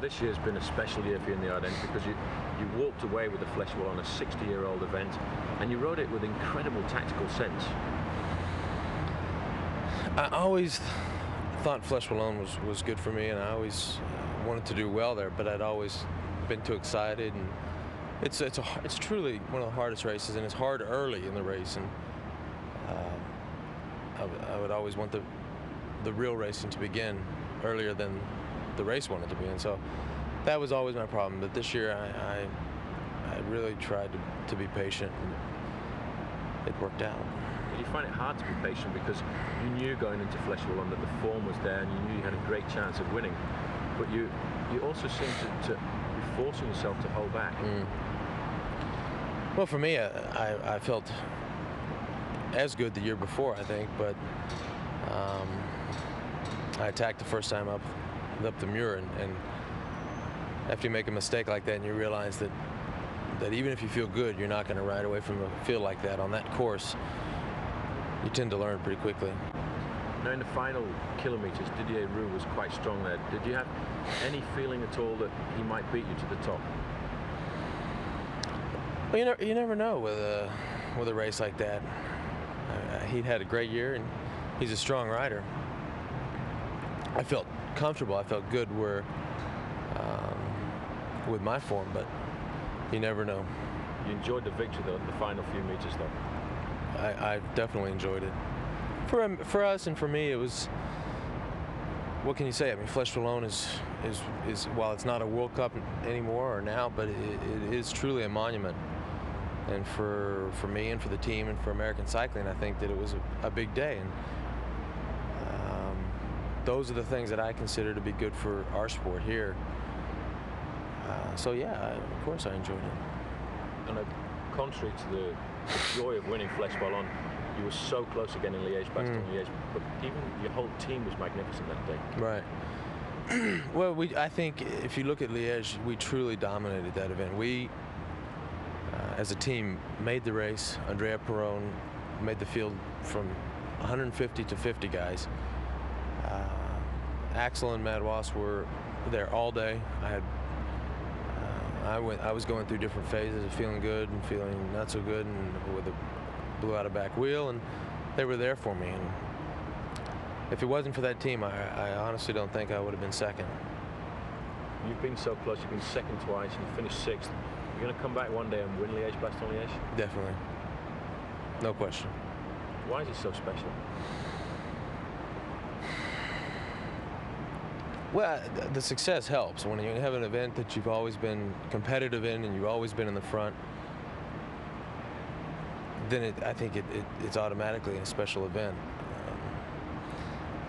This year's been a special year for you in the Ardennes because you walked away with the fleche-wallonne, a 60-year-old event, and you rode it with incredible tactical sense. I always thought fleche-wallonne was good for me, and I always wanted to do well there, but I'd always been too excited, and it's truly one of the hardest races, and it's hard early in the race, and I would always want the real racing to begin earlier than the race wanted to be, and so that was always my problem. But this year I really tried to be patient, and it worked out. Did you find it hard to be patient because you knew going into fleche-wallonne that the form was there and you knew you had a great chance of winning, but you also seemed to be forcing yourself to hold back? Well, for me, I felt as good the year before, I think, but I attacked the first time up the Muir, and after you make a mistake like that and you realize that even if you feel good, you're not going to ride away from the field like that on that course, you tend to learn pretty quickly. Now, in the final kilometers, Didier Roux was quite strong there. Did you have any feeling at all that he might beat you to the top? Well, you never know with a race like that. He'd had a great year, and he's a strong rider. I felt comfortable. I felt good with my form, but you never know. You enjoyed the victory, though, the final few meters, though. I definitely enjoyed it. For us and for me, it was, what can you say? I mean, fleche-wallonne is while it's not a World Cup anymore or now, but it is truly a monument. And for me and for the team and for American cycling, I think that it was a big day. And those are the things that I consider to be good for our sport here. So yeah, of course I enjoyed it. And contrary to the joy of winning fleche-wallonne, you were so close again in Liège-Bastogne-Liège, but even your whole team was magnificent that day. Right. Well, I think if you look at Liège, we truly dominated that event. We, as a team, made the race. Andrea Perron made the field from 150 to 50 guys. Axel and Madouas were there all day. I was going through different phases of feeling good and feeling not so good, and blew out a back wheel, and they were there for me. And if it wasn't for that team, I honestly don't think I would have been second. You've been so close. You've been second twice, and you finished sixth. You're going to come back one day and win Liège-Bastogne-Liège? Definitely. No question. Why is it so special? Well, the success helps. When you have an event that you've always been competitive in and you've always been in the front, then I think it's automatically a special event.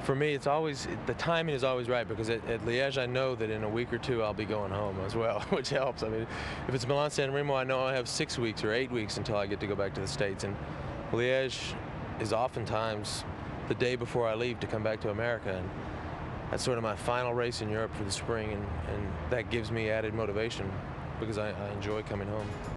For me, the timing is always right, because at Liège I know that in a week or two I'll be going home as well, which helps. I mean, if it's Milan-San Remo, I know I have 6 weeks or 8 weeks until I get to go back to the States, and Liège is oftentimes the day before I leave to come back to America, and that's sort of my final race in Europe for the spring, and that gives me added motivation because I enjoy coming home.